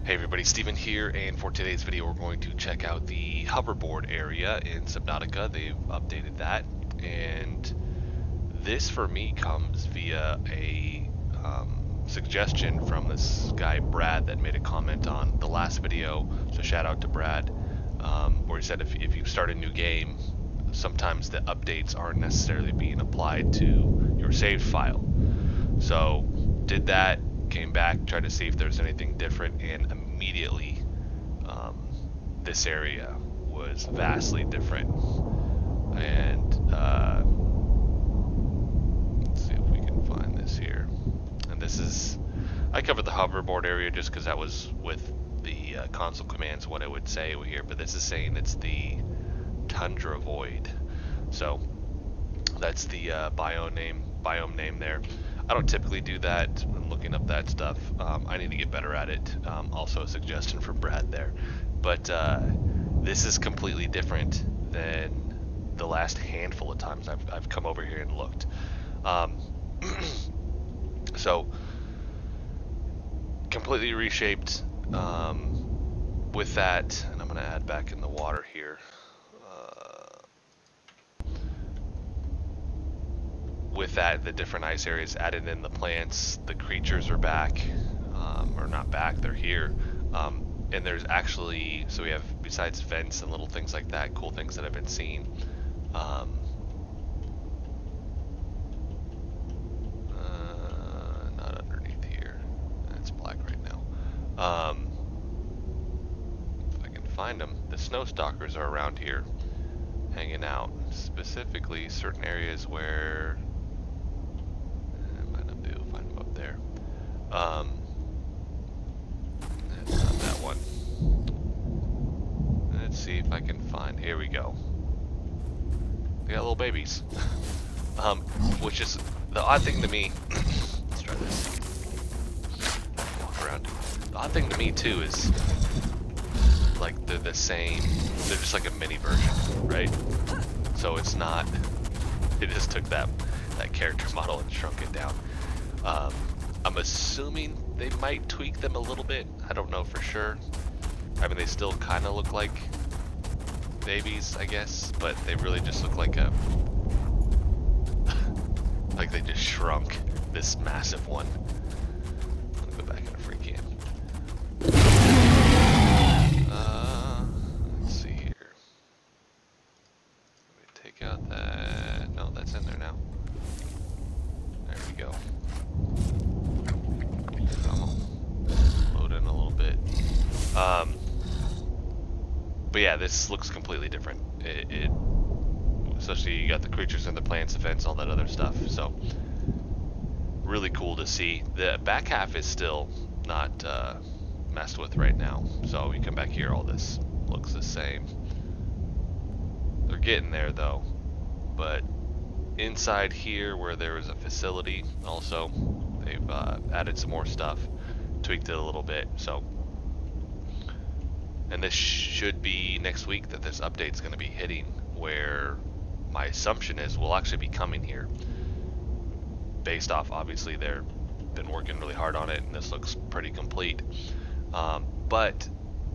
Hey everybody, Steven here, and for today's video we're going to check out the hoverboard area in Subnautica. They've updated that, and this for me comes via a suggestion from this guy Brad that made a comment on the last video, so shout out to Brad, where he said if you start a new game, sometimes the updates aren't necessarily being applied to your saved file. So did that, came back, tried to see if there's anything different, and immediately this area was vastly different. And let's see if we can find this here. And this is, I covered the hoverboard area just because that was with the console commands what it would say here, but this is saying it's the tundra void. So that's the biome name there. I don't typically do that when looking up that stuff. I need to get better at it. Also a suggestion from Brad there. But this is completely different than the last handful of times I've come over here and looked. So completely reshaped with that, and I'm going to add back in the water here. With that, the different ice areas added in, the plants, the creatures are back, or not back, they're here. And there's actually, so we have, besides vents and little things like that, cool things that I've been seeing. Not underneath here, it's black right now. If I can find them, the snow stalkers are around here, hanging out, specifically certain areas where there. That's not that one. Let's see if I can find, here we go. They got little babies. Which is the odd thing to me. Let's try this. Walk around. The odd thing to me too is like they're the same, they're just like a mini version, right? So it's not, it just took that character model and shrunk it down. I'm assuming they might tweak them a little bit. I don't know for sure. I mean, they still kind of look like babies, I guess, but they really just look like a like they just shrunk this massive one. Let me go back into free cam. Let's see here. Let me take out that. No, that's in there now. There we go. Load in a little bit. But yeah, this looks completely different. Especially you got the creatures and the plants, the vents, all that other stuff. So really cool to see. The back half is still not messed with right now. So you come back here, all this looks the same. They're getting there though. But inside here, where there was a facility, also they've added some more stuff, tweaked it a little bit. So, and this should be next week that this update's going to be hitting, where my assumption is we'll actually be coming here, based off obviously they've been working really hard on it, and this looks pretty complete. But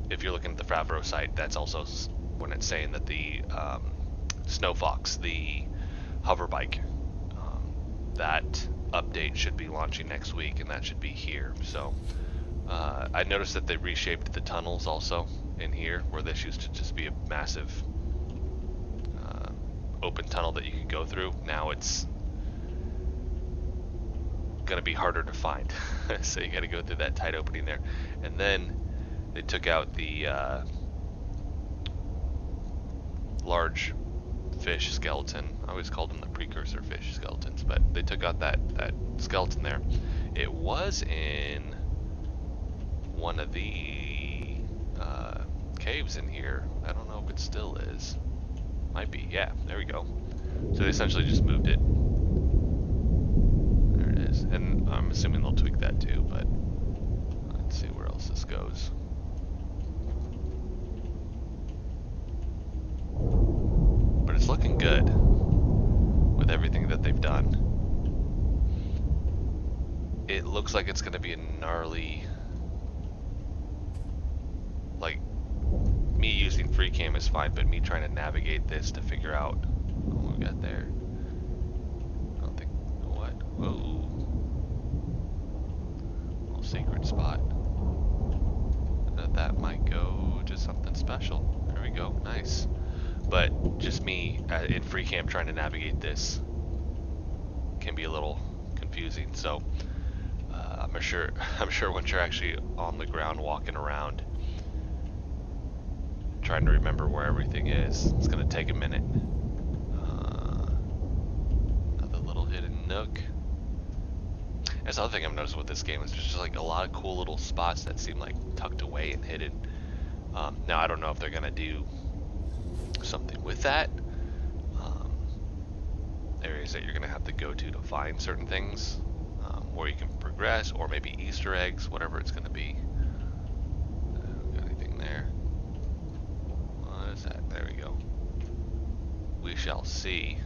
if you're looking at the Favreau site, that's also when it's saying that the Snow Fox, the hover bike, that update should be launching next week, and that should be here. So I noticed that they reshaped the tunnels also in here, where this used to just be a massive open tunnel that you could go through. Now it's gonna be harder to find. So you got to go through that tight opening there. And then they took out the large fish skeleton. I always called them the precursor fish skeletons, but they took out that skeleton there. It was in one of the caves in here. I don't know if it still is. Might be. Yeah, there we go. So they essentially just moved it. There it is. And I'm assuming they'll tweak that too, but let's see where else this goes. But it's looking good with everything that they've done. It looks like it's going to be a gnarly like, me using free cam is fine, but me trying to navigate this to figure out what we got there. I don't think, what? Whoa. Little secret spot. That might go to something special. There we go, nice. But just me in free cam trying to navigate this can be a little confusing. So I'm sure once you're actually on the ground walking around, trying to remember where everything is, it's gonna take a minute. Another little hidden nook. That's the other thing I've noticed with this game is there's just like a lot of cool little spots that seem like tucked away and hidden. Now I don't know if they're gonna do something with that. Areas that you're gonna have to go to find certain things, where you can progress, or maybe Easter eggs, whatever it's gonna be. Got anything there? What is that? There we go. We shall see.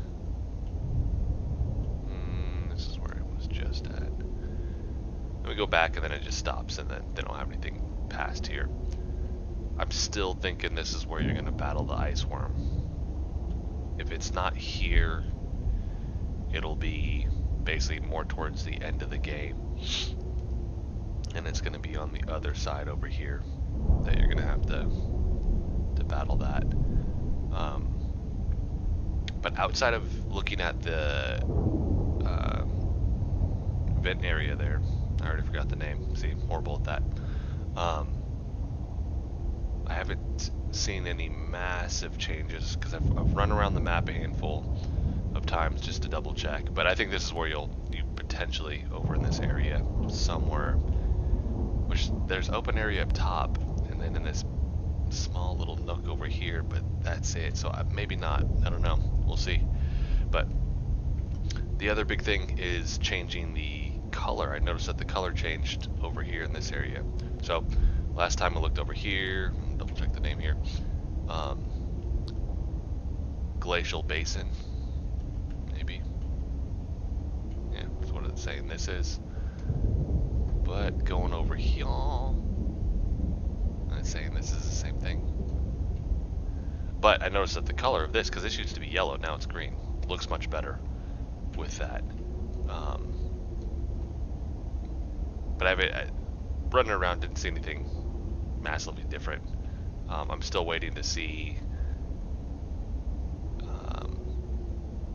This is where it was just at. Then we go back and then it just stops, and then they don't have anything past here. I'm still thinking this is where you're gonna battle the ice worm. If it's not here, it'll be basically more towards the end of the game, and it's gonna be on the other side over here that you're gonna have to battle that. But outside of looking at the vent area there, I already forgot the name. See, horrible at that. I haven't seen any massive changes because I've run around the map a handful of times just to double check. But I think this is where you potentially, over in this area somewhere, which there's open area up top, and then in this small little nook over here, but that's it. So maybe not, I don't know, we'll see. But the other big thing is changing the color. I noticed that the color changed over here in this area. So last time I looked over here, double check the name here, Glacial Basin, maybe. Yeah, that's what it's saying this is. But going over here, it's saying this is the same thing. But I noticed that the color of this, because this used to be yellow, now it's green, looks much better with that. But I running around, didn't see anything massively different. I'm still waiting to see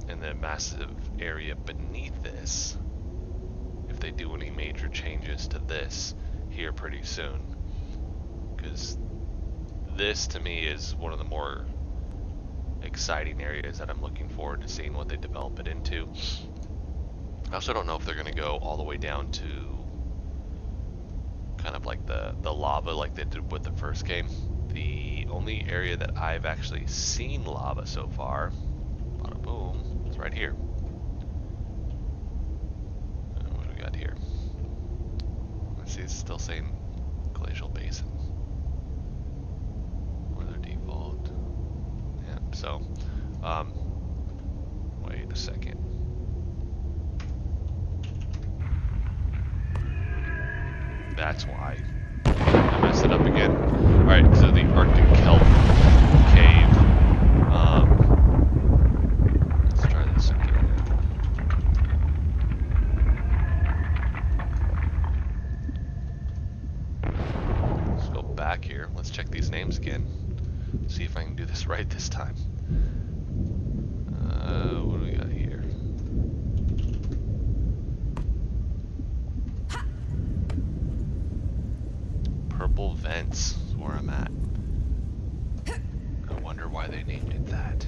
in the massive area beneath this if they do any major changes to this here pretty soon, because this to me is one of the more exciting areas that I'm looking forward to seeing what they develop it into. I also don't know if they're going to go all the way down to kind of like the lava like they did with the first game. The only area that I've actually seen lava so far, bada boom, is right here. What do we got here? Let's see, it's still saying Glacial Basin. Or their default. Yeah, so, wait a second. That's why. I messed it up again. Alright, so the Arctic Kelp Cave. Let's try this again. Let's go back here. Let's check these names again. See if I can do this right this time. What do we got here? Purple Vents is where I'm at. I wonder why they named it that.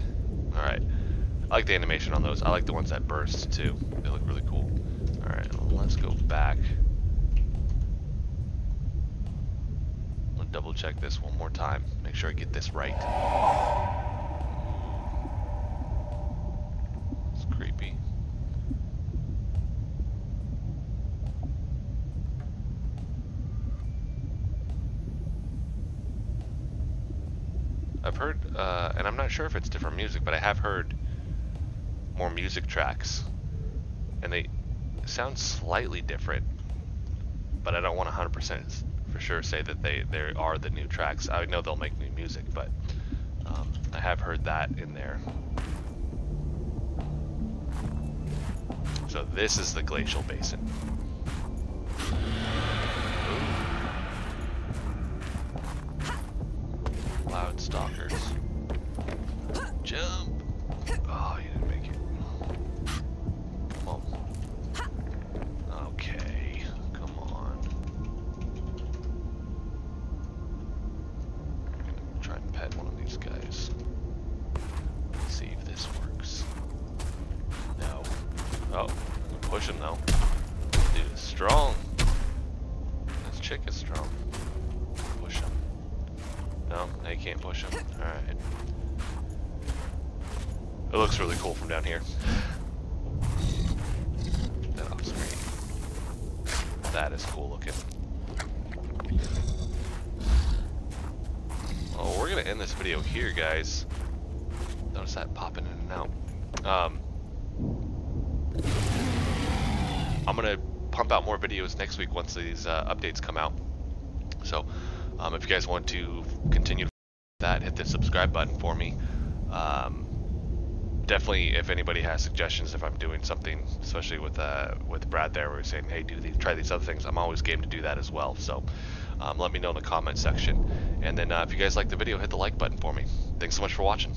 Alright. I like the animation on those. I like the ones that burst too. They look really cool. Alright, let's go back. I'll double check this one more time. Make sure I get this right. It's creepy. I've heard, and I'm not sure if it's different music, but I have heard more music tracks, and they sound slightly different, but I don't want to 100% for sure say that they are the new tracks. I know they'll make new music, but I have heard that in there. So this is the Glacial Basin. Ooh. Loud stalkers. Jump! Oh, you didn't make it. Come on. Okay, come on. Try and pet one of these guys. See if this works. No. Oh, push him though. Dude is strong. This chick is strong. Push him. No, they can't push him. Alright. It looks really cool from down here. That off screen. That is cool looking. Oh, we're gonna end this video here, guys. Notice that popping in and out. I'm gonna pump out more videos next week once these updates come out. So, if you guys want to continue that, hit the subscribe button for me. Definitely, if anybody has suggestions, if I'm doing something, especially with Brad there, where he's saying, "Hey, try these other things," I'm always game to do that as well. So, let me know in the comment section. And then, if you guys like the video, hit the like button for me. Thanks so much for watching.